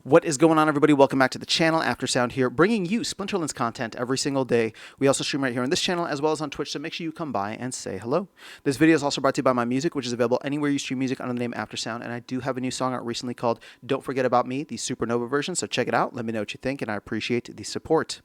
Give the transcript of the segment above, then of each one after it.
What is going on, everybody? Welcome back to the channel. Aftersound here, bringing you Splinterlands content every single day. We also stream right here on this channel as well as on Twitch, so make sure you come by and say hello. This video is also brought to you by my music, which is available anywhere you stream music under the name Aftersound, and I do have a new song out recently called Don't Forget About Me, the Supernova version, so check it out. Let me know what you think, and I appreciate the support.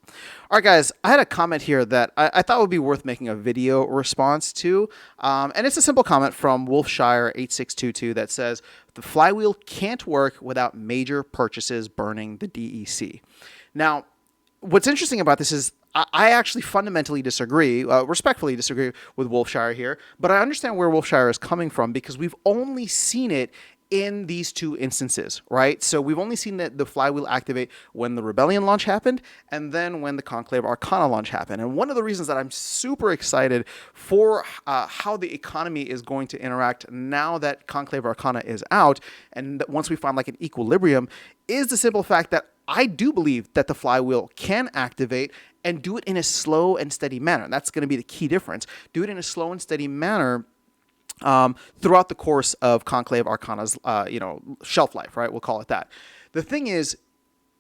All right, guys, I had a comment here that I thought would be worth making a video response to, and it's a simple comment from Wolfshire8622 that says, the flywheel can't work without major purchases burning the DEC. Now, what's interesting about this is I actually fundamentally disagree, respectfully disagree with Wolfshire here, but I understand where Wolfshire is coming from because we've only seen it in these two instances, right? So we've only seen the flywheel activate when the Rebellion launch happened and then when the Conclave Arcana launch happened. And one of the reasons that I'm super excited for how the economy is going to interact now that Conclave Arcana is out and once we find like an equilibrium is the simple fact that I do believe that the flywheel can activate and do it in a slow and steady manner. And that's going to be the key difference. Do it in a slow and steady manner throughout the course of Conclave Arcana's, shelf life, right? We'll call it that. The thing is,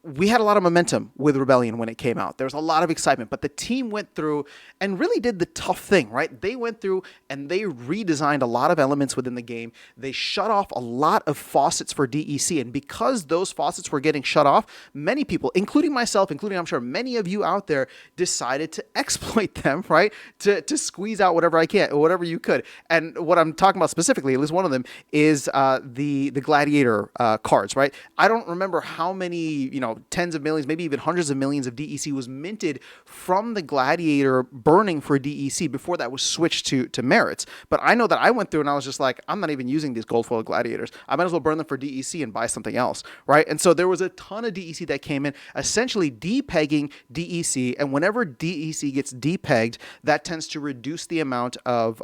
we had a lot of momentum with Rebellion when it came out. There was a lot of excitement, but the team went through and really did the tough thing, right? They went through and they redesigned a lot of elements within the game. They shut off a lot of faucets for DEC, and because those faucets were getting shut off, many people, including myself, including I'm sure many of you out there, decided to exploit them, right? To squeeze out whatever I can, or whatever you could. And what I'm talking about specifically, at least one of them, is the Gladiator cards, right? I don't remember how many, tens of millions, maybe even hundreds of millions of DEC was minted from the Gladiator burning for DEC before that was switched to merits. But I know that I went through and I was just like, I'm not even using these gold foil Gladiators. I might as well burn them for DEC and buy something else, right? And so there was a ton of DEC that came in, essentially depegging DEC. And whenever DEC gets depegged, that tends to reduce the amount of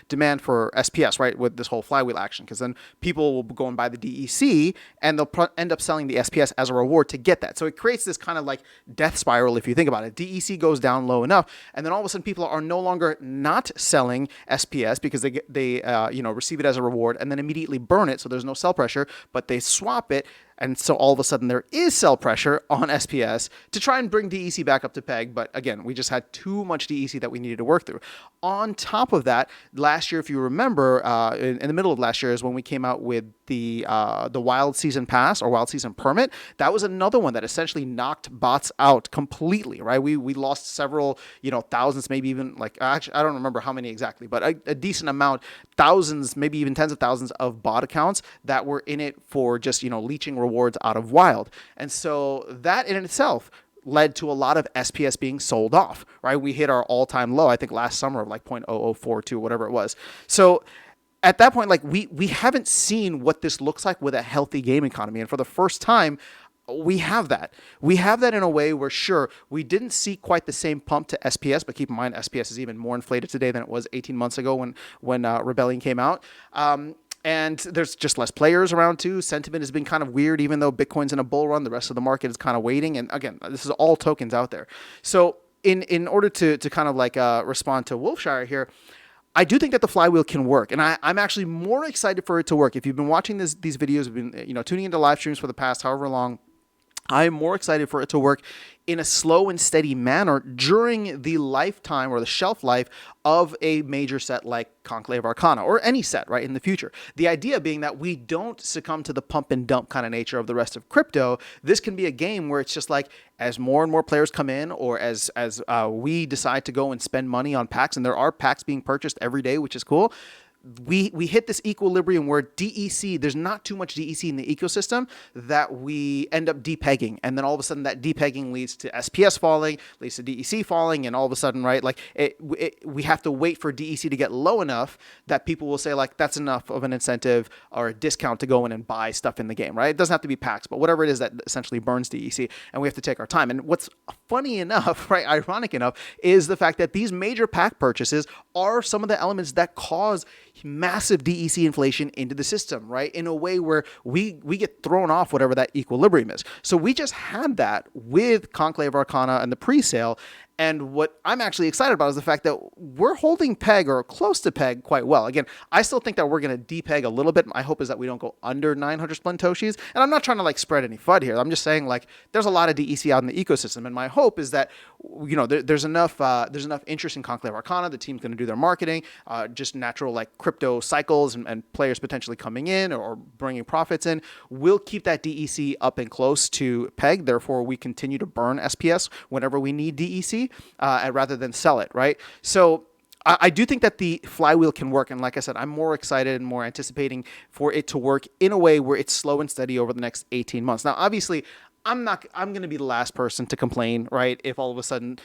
demand for SPS, right, with this whole flywheel action, because then people will go and buy the DEC, and they'll end up selling the SPS as a reward to get that. So it creates this kind of like death spiral, if you think about it. DEC goes down low enough, and then all of a sudden people are no longer not selling SPS because they receive it as a reward, and then immediately burn it, so there's no sell pressure, but they swap it. And so all of a sudden there is sell pressure on SPS to try and bring DEC back up to peg. But again, we just had too much DEC that we needed to work through. On top of that, last year, if you remember, in the middle of last year is when we came out with the Wild Season Pass or Wild Season Permit. That was another one that essentially knocked bots out completely, right? We lost several, thousands, maybe even actually, I don't remember how many exactly, but a decent amount, thousands, maybe even tens of thousands of bot accounts that were in it for just, leeching rewards out of Wild. And so that in itself led to a lot of SPS being sold off, right? We hit our all-time low, I think last summer of like 0.0042, whatever it was. So at that point, we haven't seen what this looks like with a healthy game economy. And for the first time, we have that. We have that in a way where, sure, we didn't see quite the same pump to SPS, but keep in mind, SPS is even more inflated today than it was 18 months ago when Rebellion came out. And there's just less players around too. Sentiment has been kind of weird, even though Bitcoin's in a bull run. The rest of the market is kind of waiting. And again, this is all tokens out there. So in order to kind of respond to Wolfshire here, I do think that the flywheel can work, and I'm actually more excited for it to work. If you've been watching these videos, been tuning into live streams for the past however long, I'm more excited for it to work in a slow and steady manner during the lifetime or the shelf life of a major set like Conclave Arcana or any set, right, in the future. The idea being that we don't succumb to the pump and dump kind of nature of the rest of crypto. This can be a game where it's just like as more and more players come in, or as we decide to go and spend money on packs, and there are packs being purchased every day, which is cool. We hit this equilibrium where DEC, there's not too much DEC in the ecosystem that we end up depegging. And then all of a sudden that depegging leads to SPS falling, leads to DEC falling. And all of a sudden, right, we have to wait for DEC to get low enough that people will say that's enough of an incentive or a discount to go in and buy stuff in the game, right? It doesn't have to be packs, but whatever it is that essentially burns DEC, and we have to take our time. And what's funny enough, right, ironic enough, is the fact that these major pack purchases are some of the elements that cause massive DEC inflation into the system, right? In a way where we get thrown off whatever that equilibrium is. So we just had that with Conclave Arcana and the pre-sale, And what I'm actually excited about is the fact that we're holding peg or close to peg quite well. Again, I still think that we're going to depeg a little bit. My hope is that we don't go under 900 Splintoshis. And I'm not trying to like spread any FUD here. I'm just saying like there's a lot of DEC out in the ecosystem. And my hope is that, there's enough interest in Conclave Arcana. The team's going to do their marketing, just natural like crypto cycles and players potentially coming in or bringing profits in. We'll keep that DEC up and close to peg. Therefore, we continue to burn SPS whenever we need DEC rather than sell it, right? So I do think that the flywheel can work. And like I said, I'm more excited and more anticipating for it to work in a way where it's slow and steady over the next 18 months. Now, obviously, I'm going to be the last person to complain, right? If all of a sudden,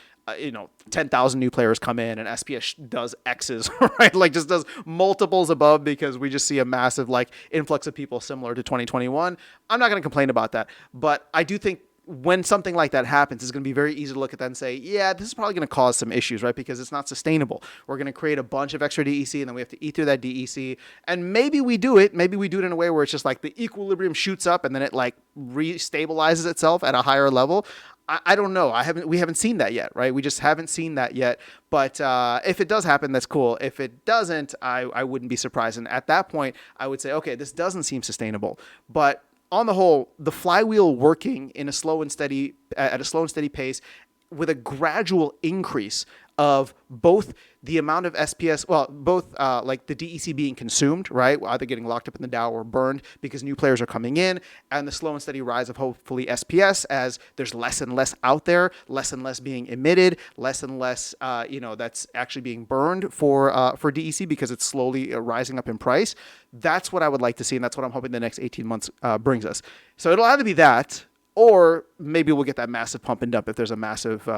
10,000 new players come in and SPS does X's, right? Like just does multiples above because we just see a massive like influx of people similar to 2021. I'm not going to complain about that. But I do think when something like that happens, it's going to be very easy to look at that and say, yeah, this is probably going to cause some issues, right? Because it's not sustainable. We're going to create a bunch of extra DEC and then we have to eat through that DEC. And maybe we do it in a way where it's just like the equilibrium shoots up and then it like restabilizes itself at a higher level. I don't know. We haven't seen that yet, right? We just haven't seen that yet. But if it does happen, that's cool. If it doesn't, I wouldn't be surprised. And at that point, I would say, okay, this doesn't seem sustainable. But on the whole, the flywheel working at a slow and steady pace with a gradual increase of both the amount of SPS, both like the DEC being consumed, right? Either getting locked up in the DAO or burned because new players are coming in, and the slow and steady rise of hopefully SPS as there's less and less out there, less and less being emitted, less and less, that's actually being burned for DEC because it's slowly rising up in price. That's what I would like to see, and that's what I'm hoping the next 18 months brings us. So it'll either be that, or maybe we'll get that massive pump and dump if there's a massive,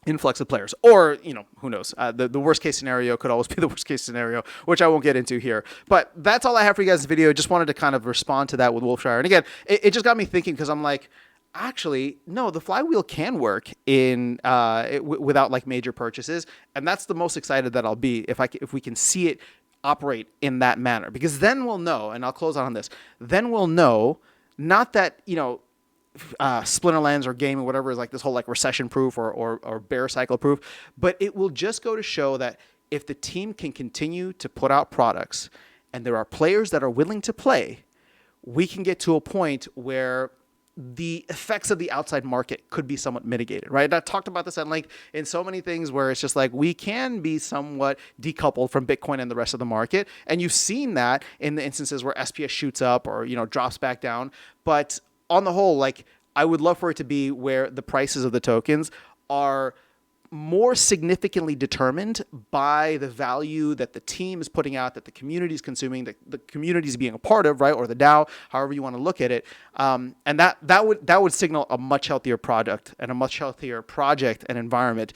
influx of players, or who knows. The worst case scenario could always be the worst case scenario, which I won't get into here. But that's all I have for you guys in this video. Just wanted to kind of respond to that with Wolfshire. And again, it just got me thinking because I'm like, actually, no, the flywheel can work in without like major purchases, and that's the most excited that I'll be if we can see it operate in that manner, because then we'll know. And I'll close out on this. Then we'll know not that Splinterlands or gaming, whatever, is like this whole like recession proof or bear cycle proof, but it will just go to show that if the team can continue to put out products and there are players that are willing to play, we can get to a point where the effects of the outside market could be somewhat mitigated, right? I talked about this at length in so many things where it's just like we can be somewhat decoupled from Bitcoin and the rest of the market. And you've seen that in the instances where SPS shoots up or, drops back down. But on the whole, like I would love for it to be where the prices of the tokens are more significantly determined by the value that the team is putting out, that the community is consuming, that the community is being a part of, right? Or the DAO, however you want to look at it. And that would signal a much healthier product and a much healthier project and environment,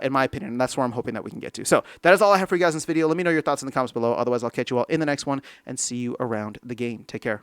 in my opinion. And that's where I'm hoping that we can get to. So that is all I have for you guys in this video. Let me know your thoughts in the comments below. Otherwise, I'll catch you all in the next one and see you around the game. Take care.